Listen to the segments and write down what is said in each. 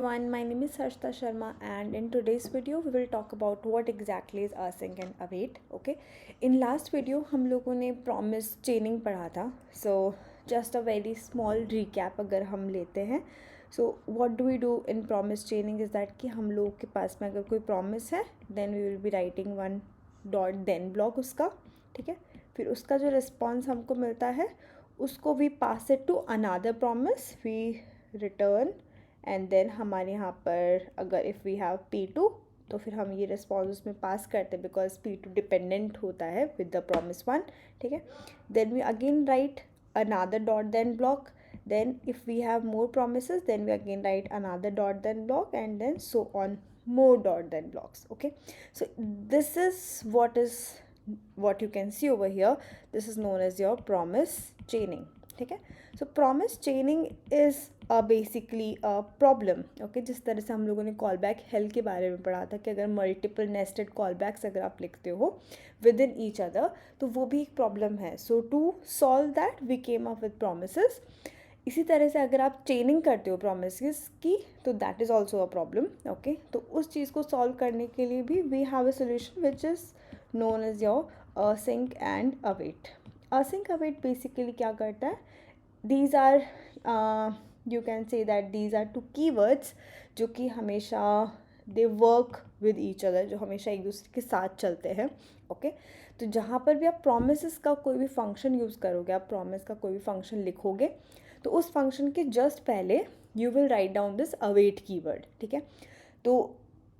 Everyone, my name is Harshita Sharma and in today's video we will talk about what exactly is async and await. Okay, in last video हम लोगों ने promise chaining पढ़ा था. So just a very small recap अगर हम लेते हैं. So what do we do in promise chaining is that कि हम लोगों के पास में अगर कोई promise है then we will be writing one dot then block उसका, ठीक है. फिर उसका जो response हमको मिलता है उसको we pass it to another promise, we return and then हमारे यहाँ पर अगर इफ़ वी हैव P2 तो फिर हम ये रिस्पॉन्स उसमें पास करते हैं बिकॉज P2 डिपेंडेंट होता है विद द प्रॉमिस वन, ठीक है. Then we again write another dot then block. Then if we have more promises then we again write another dot then block and then so on more dot then blocks. Okay, so this is what you can see over here. This is known as your promise chaining, ठीक है. So promise chaining is basically problem. Okay, जिस तरह से हम लोगों ने call back hello के बारे में पढ़ा था कि अगर मल्टीपल नेस्टेड कॉल बैक्स अगर आप लिखते हो विद इन ईच अदर तो वो भी एक प्रॉब्लम है. So to solve that we came up with promises. इसी तरह से अगर आप चेनिंग करते हो प्रोमिसेस की तो that is also a problem. Okay, तो उस चीज़ को सॉल्व करने के लिए भी we have a solution which is known as your async and await. Async await basically क्या करता है, these are you can say that these are two keywords जो कि हमेशा they work with each other, जो हमेशा एक दूसरे के साथ चलते हैं. ओके, तो जहाँ पर भी आप promises का कोई भी फंक्शन यूज़ करोगे, आप promise का कोई भी फंक्शन लिखोगे तो उस फंक्शन के जस्ट पहले you will write down this await keyword, ठीक है. तो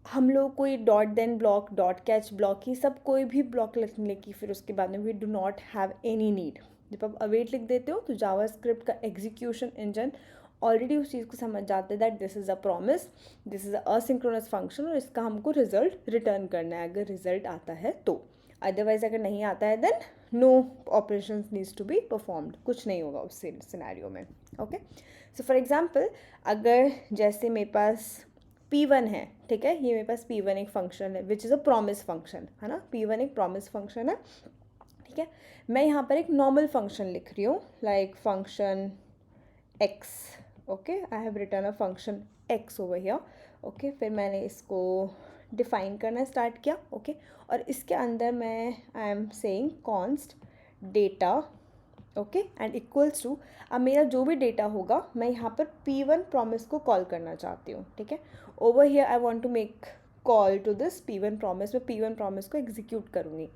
हम लोग कोई dot then block, dot catch block, ये सब कोई भी ब्लॉक लिखने की फिर उसके बाद में we do not have any need. जब आप अवेट लिख देते हो तो जावास्क्रिप्ट का एग्जीक्यूशन इंजन ऑलरेडी उस चीज़ को समझ जाते हैं that this is a promise, this is a asynchronous function और इसका हमको रिजल्ट रिटर्न करना है अगर रिजल्ट आता है तो. अदरवाइज अगर नहीं आता है then no operation needs to be performed, कुछ नहीं होगा उस सिनेरियो में. ओके, सो फॉर एग्जाम्पल अगर जैसे मेरे पास P1 है, ठीक है, ये मेरे पास P1 एक फंक्शन है which is a promise function है ना. P1 एक प्रॉमिस फंक्शन है, ठीक है. मैं यहाँ पर एक नॉर्मल फंक्शन लिख रही हूँ like function x. Okay, I have return a function x over here. Okay, फिर मैंने इसको डिफाइन करना स्टार्ट किया. ओके, और इसके अंदर मैं I am saying const data. Okay, and equals to, अब मेरा जो भी डेटा होगा मैं यहाँ पर P1 प्रॉमिस को कॉल करना चाहती हूँ, ठीक है. Over here I want to make call to this P1 promise, मैं P1 प्रॉमिस को एग्जीक्यूट करूँगी.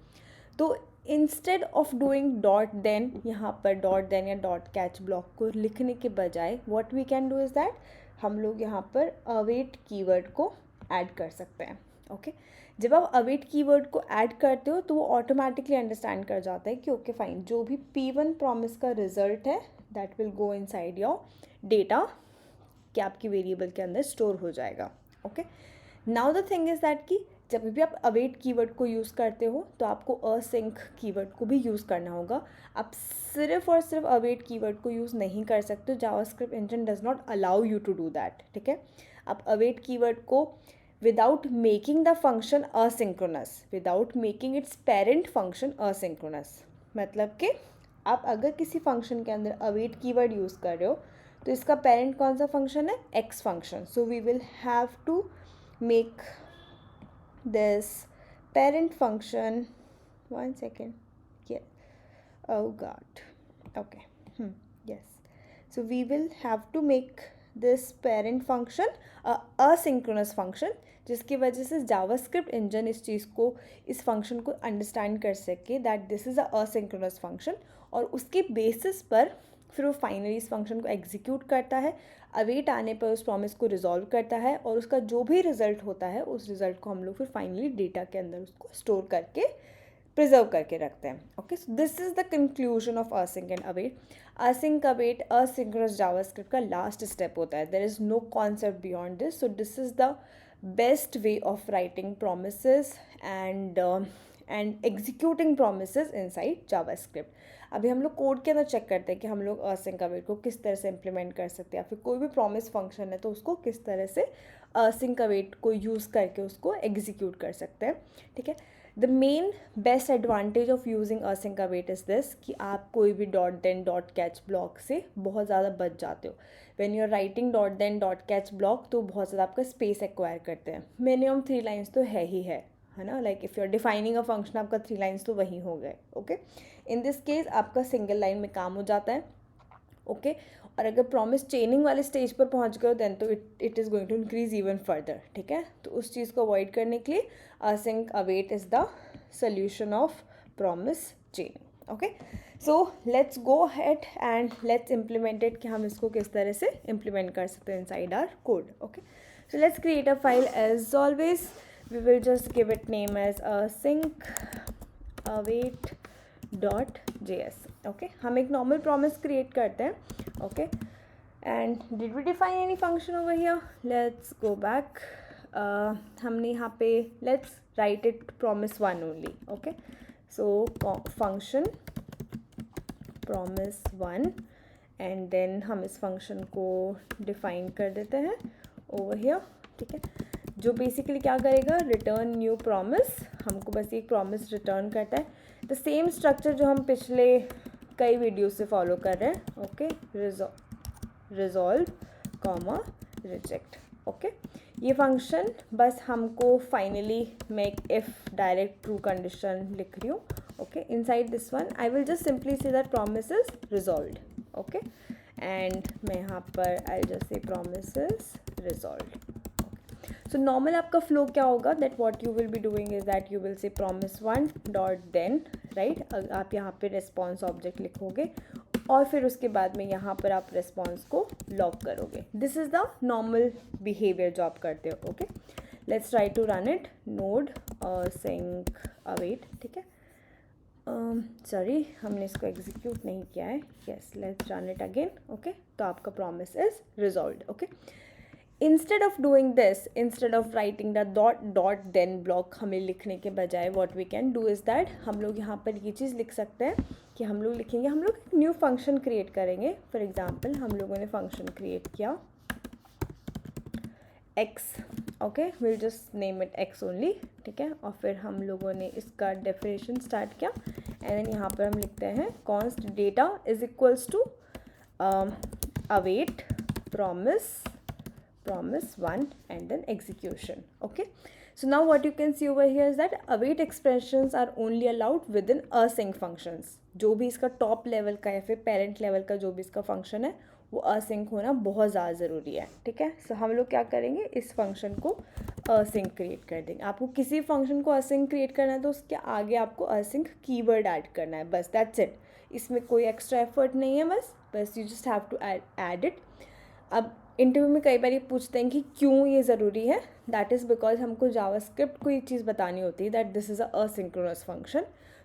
तो instead of doing dot then, यहाँ पर डॉट देन या डॉट कैच ब्लॉक को लिखने के बजाय what we can do is that हम लोग यहाँ पर अवेट कीवर्ड को ऐड कर सकते हैं. ओके, जब आप अवेट कीवर्ड को ऐड करते हो तो वो ऑटोमेटिकली अंडरस्टैंड कर जाता है कि ओके फाइन, जो भी P1 प्रॉमिस का रिजल्ट है that will go inside your data, कि आपकी वेरिएबल के अंदर स्टोर हो जाएगा. Okay, now the thing is that कि जब भी आप अवेट कीवर्ड को यूज़ करते हो तो आपको असिंक कीवर्ड को भी यूज़ करना होगा. आप सिर्फ और सिर्फ अवेट कीवर्ड को यूज़ नहीं कर सकते, JavaScript engine does not allow you to do that, ठीक है. आप अवेट कीवर्ड को without making the function asynchronous, without making its parent function asynchronous, मतलब कि आप अगर किसी फंक्शन के अंदर अवेट कीवर्ड यूज़ कर रहे हो तो इसका पेरेंट कौन सा फंक्शन है, x function. So we will have to make this parent function, one second, yeah, oh god, okay, yes, so we will have to make this parent function a asynchronous function, जिसकी वजह से JavaScript engine इस चीज़ को, इस function को understand कर सके that this is a asynchronous function, और उसके बेसिस पर फिर वो फाइनली इस फंक्शन को एग्जीक्यूट करता है. अवेट आने पर उस प्रॉमिस को रिजॉल्व करता है और उसका जो भी रिजल्ट होता है उस रिजल्ट को हम लोग फिर फाइनली डेटा के अंदर उसको स्टोर करके प्रिजर्व करके रखते हैं. Okay, so this is the conclusion of async and await. Async await asynchronous JavaScript का लास्ट स्टेप होता है. There is no concept beyond this. So this is the best way of writing promises and executing promises inside JavaScript. अभी हम लोग code के अंदर check करते हैं कि हम लोग असिंक अवेट को किस तरह से इम्प्लीमेंट कर सकते हैं, या फिर कोई भी प्रॉमिस फंक्शन है तो उसको किस तरह से असिंक अवेट को यूज़ करके उसको एग्जीक्यूट कर सकते हैं, ठीक है. The main best advantage of using async await is this कि आप कोई भी dot then dot catch block से बहुत ज़्यादा बच जाते हो. When you are writing dot then dot catch block तो बहुत ज़्यादा आपका स्पेस एक्वायर करते हैं. मिनिमम 3 लाइन्स तो है ना. Like if you are defining a function आपका 3 लाइन्स तो वहीं हो गए. ओके, इन दिस केस आपका सिंगल लाइन में काम हो जाता है. ओके, और अगर प्रॉमिस चेनिंग वाले स्टेज पर पहुंच गए हो देन तो it is going to increase even further. ठीक है, तो उस चीज़ को अवॉइड करने के लिए async await is the solution of promise चेनिंग. Okay, so let's go ahead and let's implement it कि हम इसको किस तरह से इम्प्लीमेंट कर सकते हैं inside our code. Okay, so let's create a file. As always we will just give it name as async await.js. okay, हम एक normal promise create करते हैं. okay, and did we define any function over here? Let's go back. हमने यहाँ पे let's write it promise1 only. okay, so function promise1 and then हम इस function को डिफाइन कर देते हैं ओवर हियर. ठीक है, जो बेसिकली क्या करेगा, रिटर्न न्यू प्रॉमिस. हमको बस एक प्रॉमिस रिटर्न करता है. द सेम स्ट्रक्चर जो हम पिछले कई वीडियो से फॉलो कर रहे हैं. Okay, resolve comma reject. Okay, ये फंक्शन बस हमको फाइनली मैं एक इफ़ डायरेक्ट ट्रू कंडीशन लिख रही हूँ. Okay, inside this one I will just simply से that promise is resolved. Okay, and मैं यहाँ पर I just say promise is resolved. So normal आपका फ्लो क्या होगा, that what you will be doing is that you will say promise1 dot then, right. आप यहाँ पे रिस्पॉन्स ऑब्जेक्ट लिखोगे और फिर उसके बाद में यहाँ पर आप रिस्पॉन्स को लॉक करोगे. This is the normal behaviour जो आप करते हो. Okay, let's try to run it. Node sync await. ठीक है, सॉरी हमने इसको एग्जीक्यूट नहीं किया है. Yes, let's run it again. Okay, तो आपका promise is resolved. Okay, instead of doing this, instead of writing the dot dot then block हमें लिखने के बजाय what we can do is that हम लोग यहाँ पर ये चीज़ लिख सकते हैं कि हम लोग लिखेंगे, हम लोग एक न्यू फंक्शन क्रिएट करेंगे. फॉर एग्जाम्पल हम लोगों ने फंक्शन क्रिएट किया x. Okay, will just name it x only. ठीक है, और फिर हम लोगों ने इसका डेफिनेशन स्टार्ट किया एंड देन यहाँ पर हम लिखते हैं const data is equals to await promise1 and then execution. okay, so now what you can see over here is that await expressions are only allowed within async functions. जो भी इसका top level का या फिर parent level का जो भी इसका फंक्शन है वो async होना बहुत ज़्यादा ज़रूरी है. ठीक है, सो हम लोग क्या करेंगे, इस फंक्शन को async क्रिएट कर देंगे. आपको किसी फंक्शन को async क्रिएट करना है तो उसके आगे आपको async कीवर्ड ऐड करना है, बस दैट्स इट. इसमें कोई एक्स्ट्रा एफर्ट नहीं है, बस you just have to add it. अब इंटरव्यू में कई बार ये पूछते हैं कि क्यों ये ज़रूरी है. दैट इज़ बिकॉज हमको जावास्क्रिप्ट को ये चीज़ बतानी होती है that this is a asynchronous function,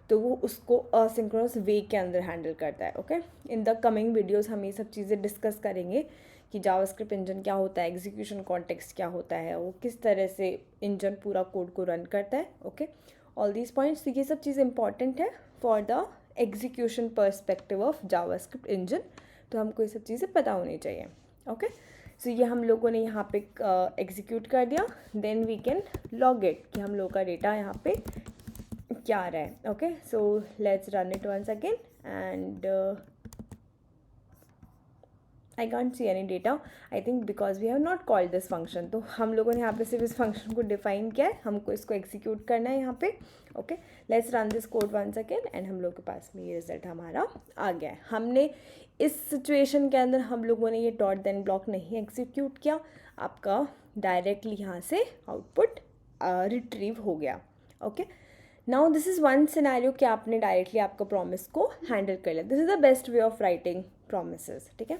तो वो उसको असिंक्रोनस वे के अंदर हैंडल करता है. Okay, in the coming videos हम ये सब चीज़ें डिस्कस करेंगे कि जावास्क्रिप्ट इंजन क्या होता है, एग्जीक्यूशन कॉन्टेक्स्ट क्या होता है, वो किस तरह से इंजन पूरा कोड को रन करता है. ओके, ऑल दीज पॉइंट्स, ये सब चीज़ इंपॉर्टेंट है for the execution perspective of JavaScript engine, तो हमको ये सब चीज़ें पता होनी चाहिए. ओके, सो ये हम लोगों ने यहाँ पे एग्जीक्यूट कर दिया. Then we can log it कि हम लोग का डेटा यहाँ पे क्या आ रहा है. Okay, so let's run it once again and I can't see any data, I think because we have not called this function. तो हम लोगों ने यहाँ पे सिर्फ इस फंक्शन को डिफाइन किया है, हमको इसको एग्जीक्यूट करना है यहाँ पे. Okay, let's run this code once again and हम लोग के पास में ये रिजल्ट हमारा आ गया है. हमने इस सिचुएशन के अंदर हम लोगों ने ये डॉट देन ब्लॉक नहीं एग्जीक्यूट किया, आपका डायरेक्टली यहाँ से आउटपुट रिट्रीव हो गया. Okay, now this is one scenario कि आपने डायरेक्टली आपका प्रॉमिस को हैंडल कर लिया. This is the best way of writing promises. ठीक है,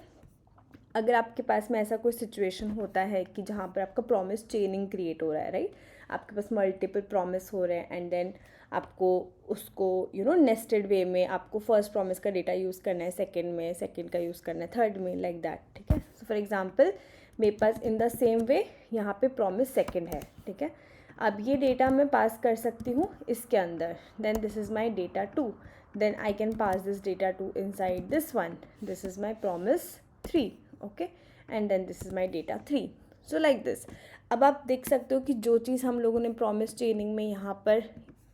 अगर आपके पास में ऐसा कोई सिचुएशन होता है कि जहाँ पर आपका प्रॉमिस चेनिंग क्रिएट हो रहा है, राइट, आपके पास मल्टीपल प्रॉमिस हो रहे हैं एंड देन आपको उसको नेस्टेड वे में आपको फर्स्ट प्रॉमिस का डेटा यूज़ करना है, सेकंड का यूज़ करना है, थर्ड में, लाइक दैट. ठीक है, सो फॉर एग्जांपल मेरे पास इन द सेम वे यहाँ पे प्रॉमिस सेकंड है. ठीक है, अब ये डेटा मैं पास कर सकती हूँ इसके अंदर. Then this is my data 2, then I can pass this data 2 inside this one. This is my promise 3. Okay, and then this is my data 3. So like this. अब आप देख सकते हो कि जो चीज़ हम लोगों ने प्रॉमिस चेनिंग में यहाँ पर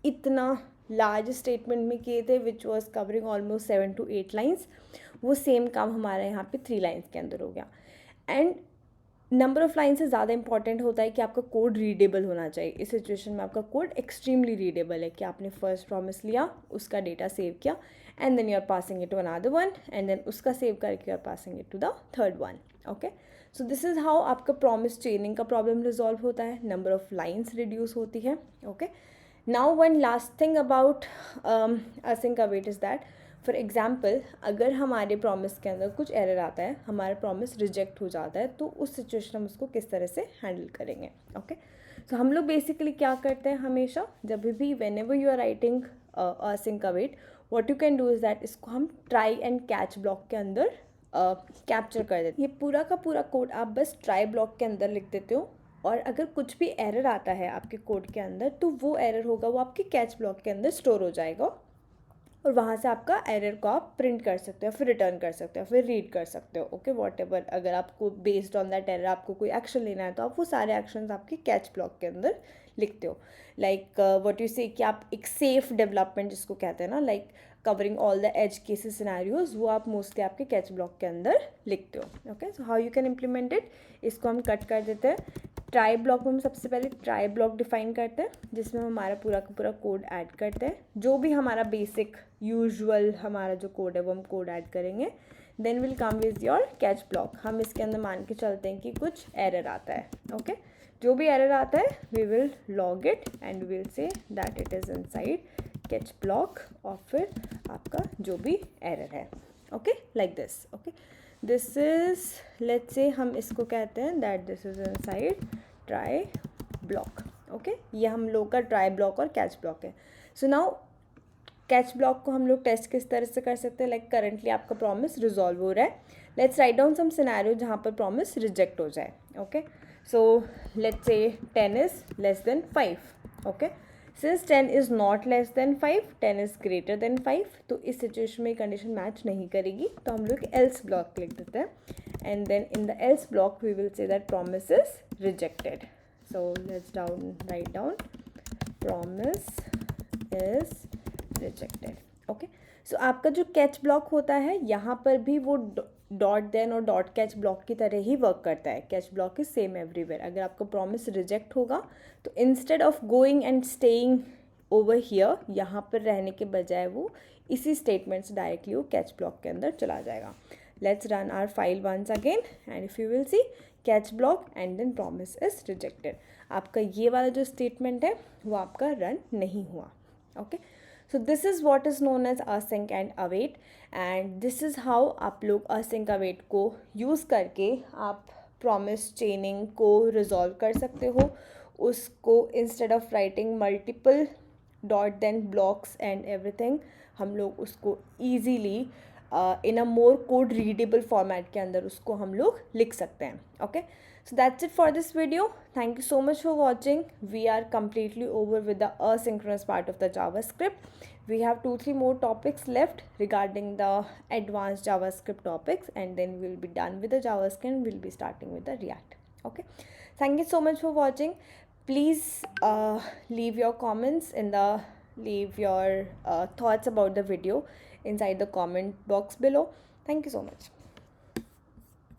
इतना लार्ज स्टेटमेंट में किए थे which was covering almost 7 to 8 lines, वो सेम काम हमारा यहाँ पे 3 लाइन्स के अंदर हो गया. एंड नंबर ऑफ लाइन से ज़्यादा इंपॉर्टेंट होता है कि आपका कोड रीडेबल होना चाहिए. इस सिचुएशन में आपका कोड एक्सट्रीमली रीडेबल है कि आपने फर्स्ट प्रॉमिस लिया, उसका डेटा सेव किया, and then you are passing it to another one, and then उसका सेव करके you are passing it to the third one. Okay, so this is how आपका promise chaining का problem resolve होता है. Number of lines reduce होती है. Okay, now one last thing about async await is that, for example अगर हमारे promise के अंदर कुछ एरर आता है, हमारा प्रॉमिस रिजेक्ट हो जाता है, तो उस सिचुएशन हम उसको किस तरह से हैंडल करेंगे. ओके, सो हम लोग बेसिकली क्या करते हैं, हमेशा जब भी whenever you are writing async await, what you can do is that, इसको हम ट्राई एंड कैच ब्लॉक के अंदर कैप्चर कर देते हैं. ये पूरा का पूरा कोड आप बस ट्राई ब्लॉक के अंदर लिख देते हो, और अगर कुछ भी एरर आता है आपके कोड के अंदर, तो वो एरर होगा वो आपके कैच ब्लॉक के अंदर स्टोर हो जाएगा, और वहाँ से आपका एरर को आप प्रिंट कर सकते हो, फिर रिटर्न कर सकते हो, फिर रीड कर सकते हो. ओके, वॉट एवर, अगर आपको बेस्ड ऑन दैट एरर आपको कोई एक्शन लेना है, तो आप वो सारे एक्शंस आपके कैच ब्लॉक के अंदर लिखते हो. लाइक व्हाट यू से कि आप एक सेफ डेवलपमेंट जिसको कहते हैं ना, like covering all the edge cases scenarios, वो आप मोस्टली आपके कैच ब्लॉक के अंदर लिखते हो. Okay, so how you can implement it, इसको हम कट कर देते हैं. ट्राई ब्लॉक में हम सबसे पहले ट्राई ब्लॉक डिफाइन करते हैं, जिसमें हम हमारा पूरा का पूरा कोड ऐड करते हैं. जो भी हमारा बेसिक यूजुअल हमारा जो कोड है वो हम कोड ऐड करेंगे. Then will come with your catch block. हम इसके अंदर मान के चलते हैं कि कुछ एरर आता है. ओके, जो भी एरर आता है we will log it and will say that it is inside catch block, और फिर आपका जो भी एरर है. Okay, like this. Okay, this is, let's say हम इसको कहते हैं that this is inside try block. Okay, ये हम लोग का ट्राई ब्लॉक और कैच ब्लॉक है. सो नाउ कैच ब्लॉक को हम लोग टेस्ट किस तरह से कर सकते हैं, लाइक करंटली आपका प्रॉमिस रिजॉल्व हो रहा है. Let's write down some scenario जहाँ पर प्रॉमिस रिजेक्ट हो जाए. Okay, so let's say 10 is less than 5. Okay, since 10 is not less than 5, 10 is greater than 5, तो इस सिचुएशन में कंडीशन मैच नहीं करेगी, तो हम लोग एल्स ब्लॉक लिख देते हैं. And then in the else block we will say that promise is rejected. So let's write down promise is rejected. Okay, so आपका जो कैच ब्लॉक होता है यहाँ पर भी वो डॉट देन और डॉट कैच ब्लॉक की तरह ही वर्क करता है. Catch block is same everywhere. अगर आपका प्रॉमिस रिजेक्ट होगा तो instead of going and staying over here, यहाँ पर रहने के बजाय वो इसी स्टेटमेंट से डायरेक्टली वो कैच ब्लॉक के अंदर चला जाएगा. Let's run our file once again and if you will see catch block and then promise is rejected. आपका ये वाला जो स्टेटमेंट है वो आपका रन नहीं हुआ. Okay, so this is what is known as async and await, and this is how आप लोग async अवेट को यूज़ करके आप प्रॉमिस चेनिंग को रिजॉल्व कर सकते हो. उसको instead of writing multiple dot then blocks and everything, हम लोग उसको easily in a more code readable format के अंदर उसको हम लोग लिख सकते हैं. Okay, so that's it for this video. Thank you so much for watching. We are completely over with the asynchronous part of the JavaScript. We have 2-3 more topics left regarding the advanced JavaScript topics, and then we'll be done with the JavaScript and we'll be starting with the React. Okay, thank you so much for watching. Please leave your comments leave your thoughts about the video inside the comment box below. Thank you so much.